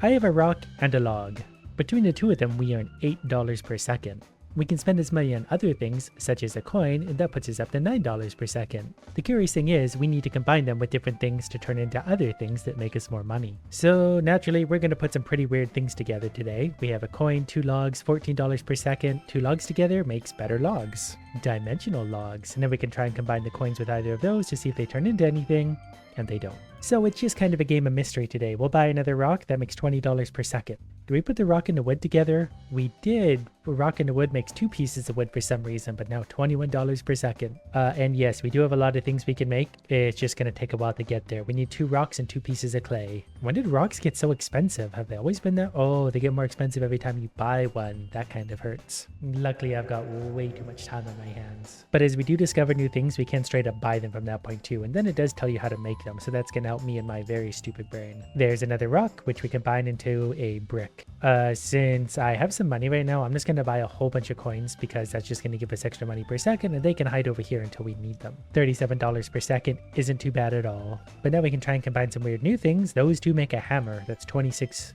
I have a rock and a log. Between the two of them, we earn $8 per second. We can spend this money on other things, such as a coin, and that puts us up to $9 per second. The curious thing is, we need to combine them with different things to turn into other things that make us more money. So naturally, we're going to put some pretty weird things together today. We have a coin, 2 logs, $14 per second. 2 logs together makes better logs. Dimensional logs. And then we can try and combine the coins with either of those to see if they turn into anything, and they don't. So it's just kind of a game of mystery today. We'll buy another rock, that makes $20 per second. Do we put the rock and the wood together? We did. Rock and the wood makes 2 pieces of wood for some reason, but now $21 per second. And yes, we do have a lot of things we can make. It's just going to take a while to get there. We need 2 rocks and 2 pieces of clay. When did rocks get so expensive? Have they always been there? Oh, they get more expensive every time you buy one. That kind of hurts. Luckily, I've got way too much time on my hands. But as we do discover new things, we can straight up buy them from that point too. And then it does tell you how to make them. So that's going to help me and my very stupid brain. There's another rock, which we combine into a brick. Since I have some money right now, I'm just going to buy a whole bunch of coins because that's just going to give us extra money per second, and they can hide over here until we need them. $37 per second isn't too bad at all. But now we can try and combine some weird new things. Those two make a hammer. That's 26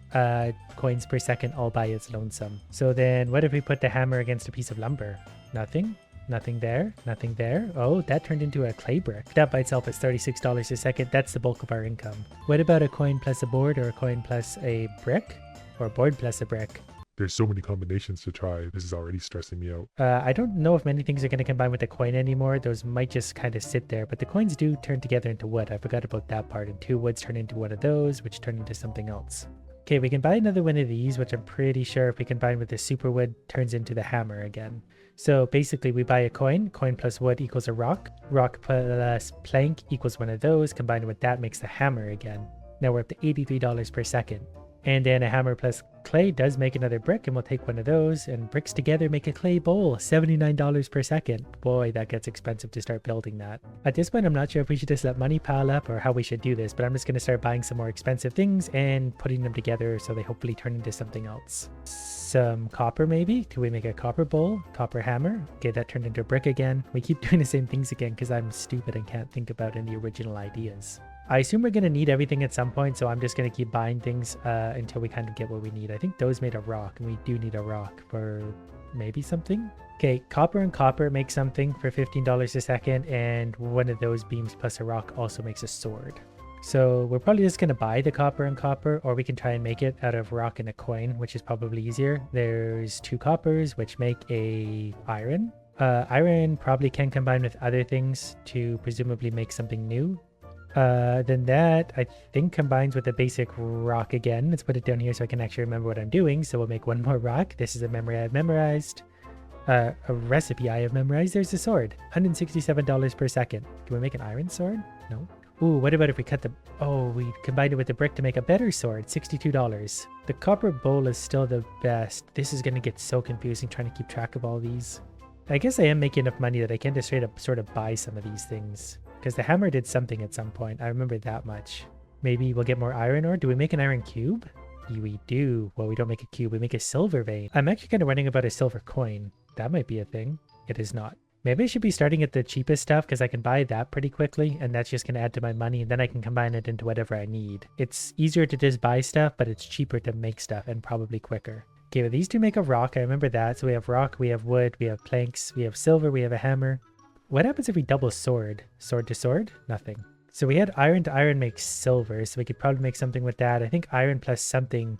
coins per second all by its lonesome. So then what if we put the hammer against a piece of lumber? Nothing. Nothing there, nothing there. Oh, that turned into a clay brick. That by itself is $36 a second. That's the bulk of our income. What about a coin plus a board, or a coin plus a brick? Or a board plus a brick? There's so many combinations to try. This is already stressing me out. I don't know if many things are going to combine with the coin anymore. Those might just kind of sit there, but the coins do turn together into wood. I forgot about that part. And 2 woods turn into one of those, which turn into something else. Okay, we can buy another one of these, which I'm pretty sure if we combine with the super wood, turns into the hammer again. So basically we buy a coin. Coin plus wood equals a rock. Rock plus plank equals one of those. Combined with that makes the hammer again. Now we're up to $83 per second. And then a hammer plus clay does make another brick, and we'll take one of those, and bricks together make a clay bowl. $79 per second. Boy, that gets expensive to start building that. At this point, I'm not sure if we should just let money pile up or how we should do this, but I'm just going to start buying some more expensive things and putting them together so they hopefully turn into something else. Some copper maybe? Could we make a copper bowl? Copper hammer? Okay, that turned into a brick again. We keep doing the same things again because I'm stupid and can't think about any original ideas. I assume we're going to need everything at some point, so I'm just going to keep buying things until we kind of get what we need. I think those made a rock, and we do need a rock for maybe something. Okay, copper and copper make something for $15 a second, and one of those beams plus a rock also makes a sword. So we're probably just going to buy the copper and copper, or we can try and make it out of rock and a coin, which is probably easier. There's 2 coppers, which make a iron. Iron probably can combine with other things to presumably make something new. Then that, I think, combines with the basic rock again. Let's put it down here so I can actually remember what I'm doing. So we'll make one more rock. This is a memory I've memorized. A recipe I have memorized. There's a sword. $167 per second. Can we make an iron sword? No. Ooh, what about if we cut the... Oh, we combined it with the brick to make a better sword. $62. The copper bowl is still the best. This is going to get so confusing trying to keep track of all these. I guess I am making enough money that I can just straight up sort of buy some of these things. Because the hammer did something at some point. I remember that much. Maybe we'll get more iron ore. Do we make an iron cube? We do. Well, we don't make a cube. We make a silver vein. I'm actually kind of wondering about a silver coin. That might be a thing. It is not. Maybe I should be starting at the cheapest stuff because I can buy that pretty quickly. And that's just going to add to my money. And then I can combine it into whatever I need. It's easier to just buy stuff, but it's cheaper to make stuff and probably quicker. Okay, well, these two make a rock. I remember that. So we have rock, we have wood, we have planks, we have silver, we have a hammer. What happens if we double sword? Sword to sword? Nothing. So we had iron to iron makes silver, so we could probably make something with that. I think iron plus something,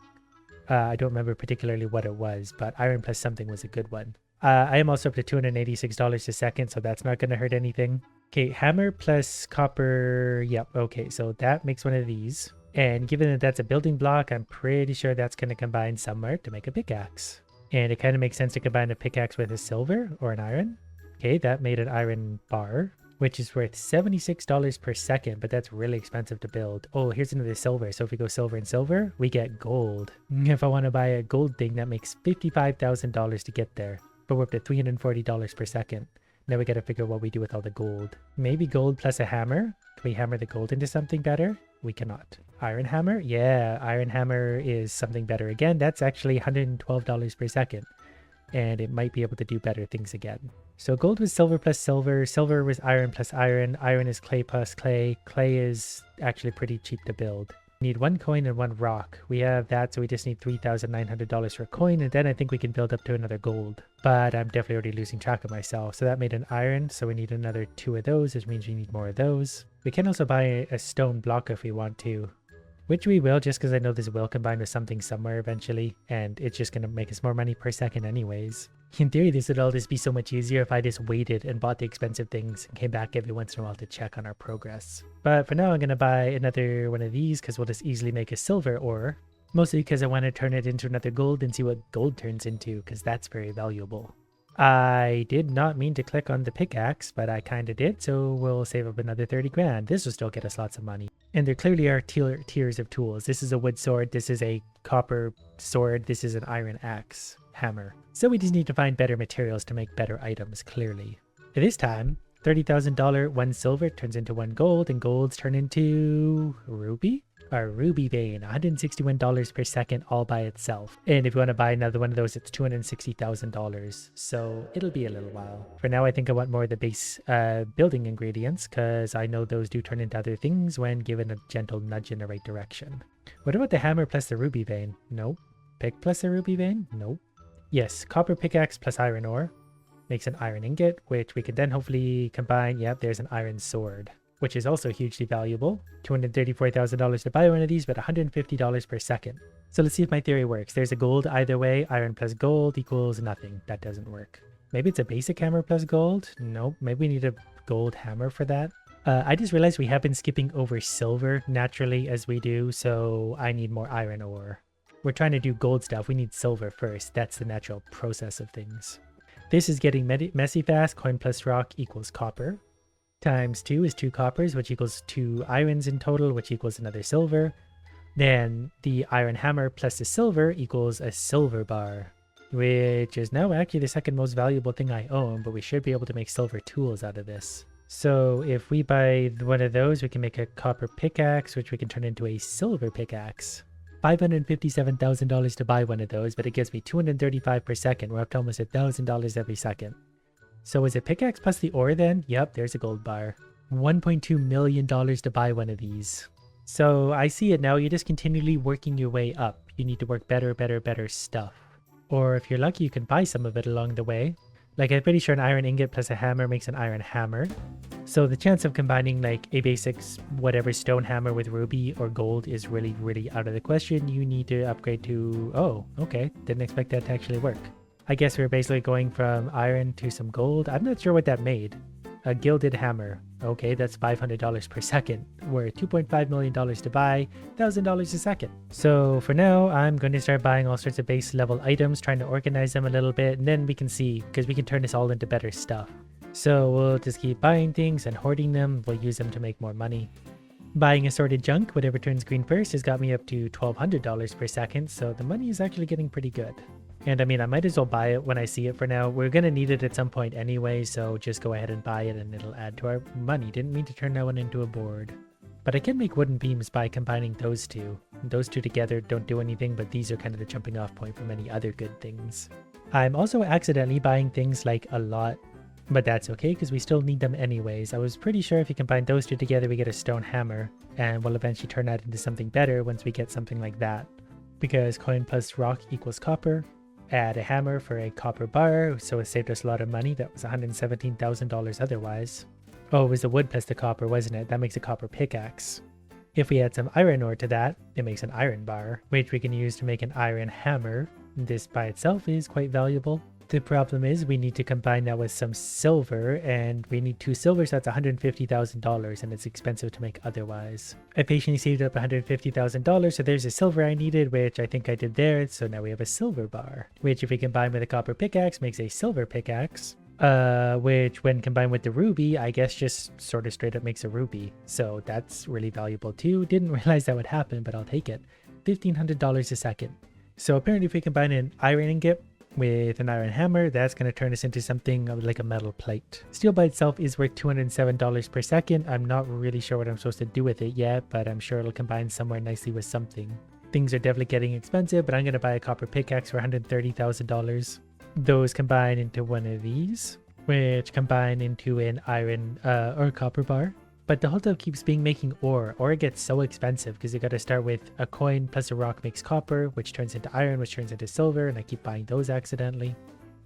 I don't remember particularly what it was, but iron plus something was a good one. I am also up to $286 a second, so that's not going to hurt anything. Okay, hammer plus copper. Yep, okay, so that makes one of these. And given that that's a building block, I'm pretty sure that's going to combine somewhere to make a pickaxe. And it kind of makes sense to combine a pickaxe with a silver or an iron. Okay, that made an iron bar, which is worth $76 per second, but that's really expensive to build. Oh, here's another silver. So if we go silver and silver, we get gold. If I want to buy a gold thing, that makes $55,000 to get there, but we're up to $340 per second. Now we got to figure out what we do with all the gold. Maybe gold plus a hammer. Can we hammer the gold into something better? We cannot. Iron hammer? Yeah, iron hammer is something better. Again, that's actually $112 per second. And it might be able to do better things again. So gold was silver plus silver. Silver was iron plus iron. Iron is clay plus clay. Clay is actually pretty cheap to build. We need 1 coin and 1 rock. We have that, so we just need $3,900 for a coin, and then I think we can build up to another gold. But I'm definitely already losing track of myself. So that made an iron, so we need another 2 of those, which means we need more of those. We can also buy a stone block if we want to, which we will, just because I know this will combine with something somewhere eventually, and it's just going to make us more money per second anyways. In theory, this would all just be so much easier if I just waited and bought the expensive things and came back every once in a while to check on our progress. But for now, I'm going to buy another one of these because we'll just easily make a silver ore. Mostly because I want to turn it into another gold and see what gold turns into, because that's very valuable. I did not mean to click on the pickaxe, but I kind of did, so we'll save up another 30 grand. This will still get us lots of money. And there clearly are tiers of tools. This is a wood sword, this is a copper sword, this is an iron axe hammer. So we just need to find better materials to make better items, clearly. At this time, $30,000, 1 silver turns into 1 gold, and golds turn into ruby? Our ruby vein, $161 per second all by itself. And if you want to buy another one of those, it's $260,000. So it'll be a little while. For now, I think I want more of the base building ingredients, because I know those do turn into other things when given a gentle nudge in the right direction. What about the hammer plus the ruby vein? Nope. Pick plus the ruby vein? Nope. Yes, copper pickaxe plus iron ore makes an iron ingot, which we can then hopefully combine. Yep, there's an iron sword, which is also hugely valuable. $234,000 to buy one of these, but $150 per second. So let's see if my theory works. There's a gold either way. Iron plus gold equals nothing. That doesn't work. Maybe it's a basic hammer plus gold? Nope. Maybe we need a gold hammer for that. I just realized we have been skipping over silver naturally as we do, so I need more iron ore. We're trying to do gold stuff. We need silver first. That's the natural process of things. This is getting messy fast. Coin plus rock equals copper. Times 2 is 2 coppers, which equals 2 irons in total, which equals another silver. Then the iron hammer plus the silver equals a silver bar, which is now actually the second most valuable thing I own, but we should be able to make silver tools out of this. So if we buy one of those, we can make a copper pickaxe, which we can turn into a silver pickaxe. $557,000 to buy one of those, but it gives me 235 per second. We're up to almost $1,000 every second. So is it pickaxe plus the ore then? Yep, there's a gold bar. $1.2 million to buy one of these. So I see it now. You're just continually working your way up. You need to work better stuff. Or if you're lucky, you can buy some of it along the way. Like I'm pretty sure an iron ingot plus a hammer makes an iron hammer. So the chance of combining like a basic whatever stone hammer with ruby or gold is really out of the question. You need to upgrade to... Oh, okay. Didn't expect that to actually work. I guess we're basically going from iron to some gold. I'm not sure what that made. A gilded hammer. Okay, that's $500 per second. We're $2.5 million to buy, $1,000 a second. So for now, I'm going to start buying all sorts of base level items, trying to organize them a little bit, and then we can see, because we can turn this all into better stuff. So we'll just keep buying things and hoarding them. We'll use them to make more money. Buying assorted junk, whatever turns green first, has got me up to $1,200 per second, so the money is actually getting pretty good. And I mean, I might as well buy it when I see it for now. We're going to need it at some point anyway, so just go ahead and buy it and it'll add to our money. Didn't mean to turn that one into a board. But I can make wooden beams by combining those two. Those two together don't do anything, but these are kind of the jumping off point for many other good things. I'm also accidentally buying things like a lot, but that's okay because we still need them anyways. I was pretty sure if you combine those two together, we get a stone hammer, and we'll eventually turn that into something better once we get something like that. Because coin plus rock equals copper. Add a hammer for a copper bar, so it saved us a lot of money. That was $117,000 otherwise. Oh, it was the wood plus the copper, wasn't it? That makes a copper pickaxe. If we add some iron ore to that, it makes an iron bar, which we can use to make an iron hammer. This by itself is quite valuable. The problem is we need to combine that with some silver, and we need 2 silver, so that's $150,000, and it's expensive to make otherwise. I patiently saved up $150,000, so there's a silver I needed, which I think I did there, so now we have a silver bar, which if we combine with a copper pickaxe makes a silver pickaxe, which when combined with the ruby, I guess just sort of straight up makes a ruby, so that's really valuable too. Didn't realize that would happen, but I'll take it. $1,500 a second. So apparently if we combine an iron ingot with an iron hammer, that's going to turn us into something like a metal plate. Steel by itself is worth $207 per second. I'm not really sure what I'm supposed to do with it yet, but I'm sure it'll combine somewhere nicely with something. Things are definitely getting expensive, but I'm going to buy a copper pickaxe for $130,000. Those combine into one of these, which combine into an iron or copper bar. But the holdup keeps being making ore. Ore gets so expensive because you got to start with a coin plus a rock makes copper, which turns into iron, which turns into silver, and I keep buying those accidentally.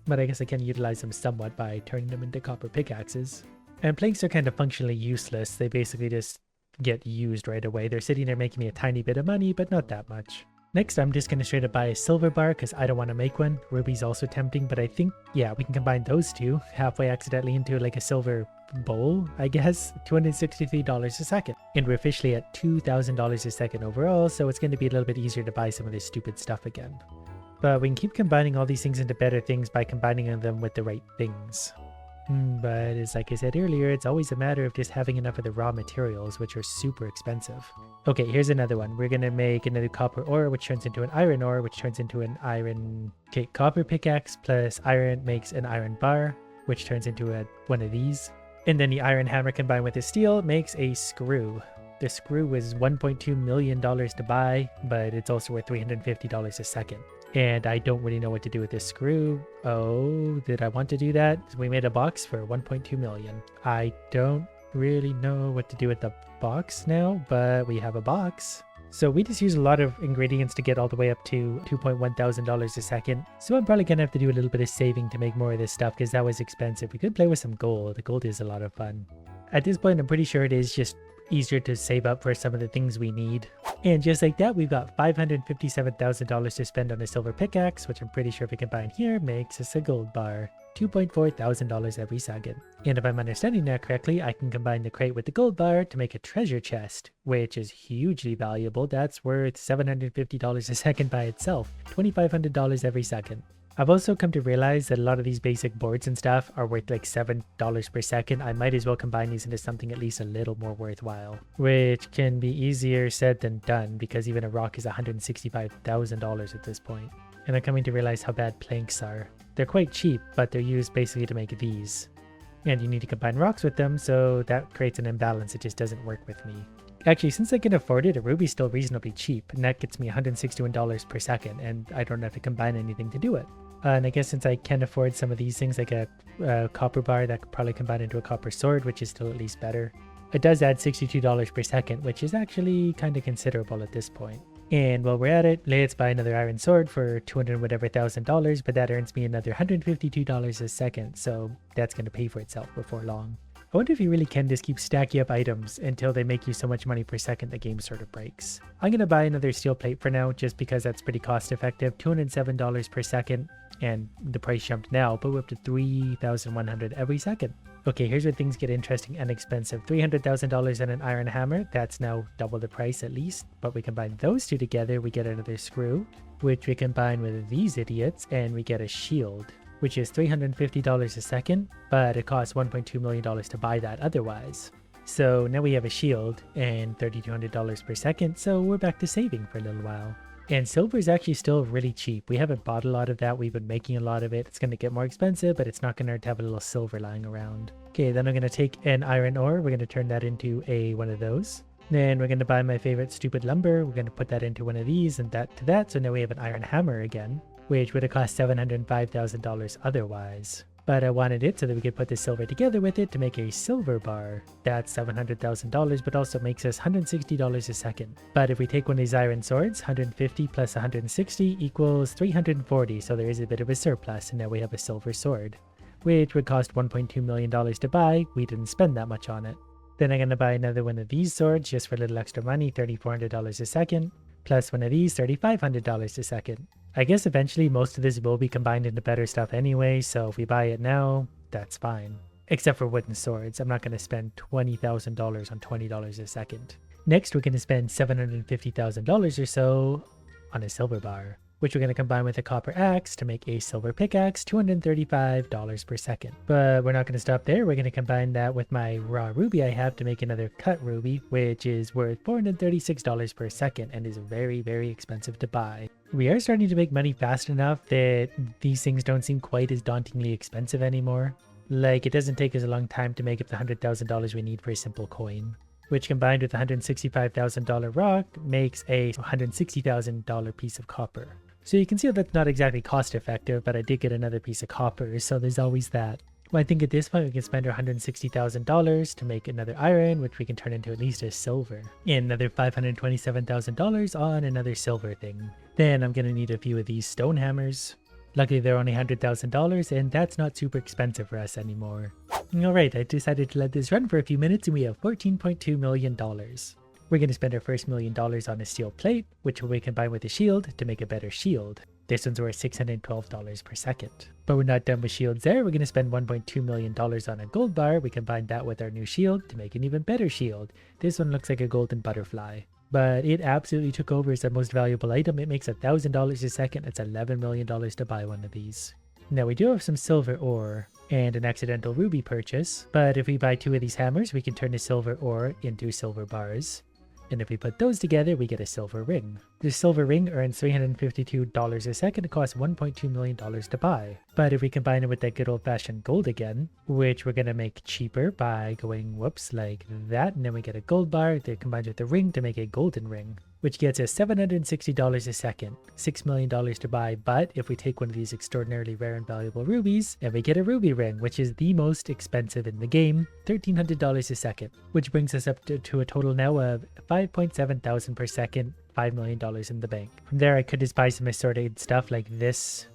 But I guess I can utilize them somewhat by turning them into copper pickaxes. And planks are kind of functionally useless. They basically just get used right away. They're sitting there making me a tiny bit of money, but not that much. Next, I'm just going to straight up buy a silver bar because I don't want to make one. Ruby's also tempting, but I think, yeah, we can combine those two halfway accidentally into like a silver bowl, I guess. $263 a second. And we're officially at $2,000 a second overall, so it's going to be a little bit easier to buy some of this stupid stuff again. But we can keep combining all these things into better things by combining them with the right things. But as like I said earlier, it's always a matter of just having enough of the raw materials, which are super expensive. Okay, here's another one. We're going to make another copper ore, which turns into an iron ore, which turns into an iron... Okay, copper pickaxe plus iron makes an iron bar, which turns into one of these. And then the iron hammer combined with the steel makes a screw. The screw was $1.2 million to buy, but it's also worth $350 a second. And I don't really know what to do with this screw. Oh, did I want to do that? We made a box for 1.2 million. I don't really know what to do with the box now, but we have a box. So we just use a lot of ingredients to get all the way up to $2.1 thousand a second. So I'm probably gonna have to do a little bit of saving to make more of this stuff because that was expensive. We could play with some gold. The gold is a lot of fun. At this point, I'm pretty sure it is just easier to save up for some of the things we need. And just like that, we've got $557,000 to spend on a silver pickaxe, which I'm pretty sure if we combine here makes us a gold bar. $2.4 thousand every second. And if I'm understanding that correctly, I can combine the crate with the gold bar to make a treasure chest, which is hugely valuable. That's worth $750 a second by itself. $2,500 every second. I've also come to realize that a lot of these basic boards and stuff are worth like $7 per second. I might as well combine these into something at least a little more worthwhile, which can be easier said than done because even a rock is $165,000 at this point. And I'm coming to realize how bad planks are. They're quite cheap, but they're used basically to make these. And you need to combine rocks with them, so that creates an imbalance. It just doesn't work with me. Actually, since I can afford it, a ruby's still reasonably cheap, and that gets me $161 per second, and I don't have to combine anything to do it. And I guess since I can afford some of these things, like a copper bar, that could probably combine into a copper sword, which is still at least better. It does add $62 per second, which is actually kind of considerable at this point. And while we're at it, let's buy another iron sword for $200,000, but that earns me another $152 a second, so that's going to pay for itself before long. I wonder if you really can just keep stacking up items until they make you so much money per second the game sort of breaks. I'm going to buy another steel plate for now, just because that's pretty cost effective. $207 per second, and the price jumped now, but we're up to $3,100 every second. Okay, here's where things get interesting and expensive. $300,000 and an iron hammer. That's now double the price at least. But we combine those two together, we get another screw, which we combine with these idiots, and we get a shield, which is $350 a second, but it costs $1.2 million to buy that otherwise. So now we have a shield and $3,200 per second, so we're back to saving for a little while. And silver is actually still really cheap. We haven't bought a lot of that. We've been making a lot of it. It's going to get more expensive, but it's not going to hurt to have a little silver lying around. Okay, then I'm going to take an iron ore. We're going to turn that into one of those. Then we're going to buy my favorite stupid lumber. We're going to put that into one of these and that to that. So now we have an iron hammer again, which would have cost $705,000 otherwise. But I wanted it so that we could put the silver together with it to make a silver bar. That's $700,000, but also makes us $160 a second. But if we take one of these iron swords, 150 plus 160 equals 340, so there is a bit of a surplus, and now we have a silver sword, which would cost $1.2 million to buy. We didn't spend that much on it. Then I'm going to buy another one of these swords just for a little extra money, $3,400 a second, plus one of these, $3,500 a second. I guess eventually most of this will be combined into better stuff anyway, so if we buy it now, that's fine. Except for wooden swords. I'm not going to spend $20,000 on $20 a second. Next, we're going to spend $750,000 or so on a silver bar, which we're going to combine with a copper axe to make a silver pickaxe, $235 per second. But we're not going to stop there. We're going to combine that with my raw ruby I have to make another cut ruby, which is worth $436 per second and is very, very expensive to buy. We are starting to make money fast enough that these things don't seem quite as dauntingly expensive anymore. Like, it doesn't take us a long time to make up the $100,000 we need for a simple coin, which combined with a $165,000 rock makes a $160,000 piece of copper. So you can see that's not exactly cost effective, but I did get another piece of copper, so there's always that. Well, I think at this point we can spend our $160,000 to make another iron, which we can turn into at least a silver. And another $527,000 on another silver thing. Then I'm going to need a few of these stone hammers. Luckily they're only $100,000 and that's not super expensive for us anymore. Alright, I decided to let this run for a few minutes and we have $14.2 million. We're going to spend our first $1 million on a steel plate, which we combine with a shield to make a better shield. This one's worth $612 per second. But we're not done with shields there. We're going to spend $1.2 million on a gold bar. We combine that with our new shield to make an even better shield. This one looks like a golden butterfly. But it absolutely took over as our most valuable item. It makes $1,000 a second. It's $11 million to buy one of these. Now we do have some silver ore and an accidental ruby purchase. But if we buy 2 of these hammers, we can turn the silver ore into silver bars. And if we put those together, we get a silver ring. The silver ring earns $352 a second. It costs $1.2 million to buy. But if we combine it with that good old-fashioned gold again, which we're going to make cheaper by going whoops like that, and then we get a gold bar that combines with the ring to make a golden ring, which gets us $760 a second, $6 million to buy. But if we take one of these extraordinarily rare and valuable rubies, and we get a ruby ring, which is the most expensive in the game, $1,300 a second, which brings us up to a total now of 5.7 thousand per second, $5 million in the bank. From there, I could just buy some assorted stuff like this,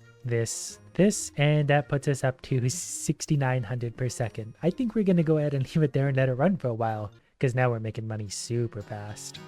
and that puts us up to 6,900 per second. I think we're going to go ahead and leave it there and let it run for a while, because now we're making money super fast.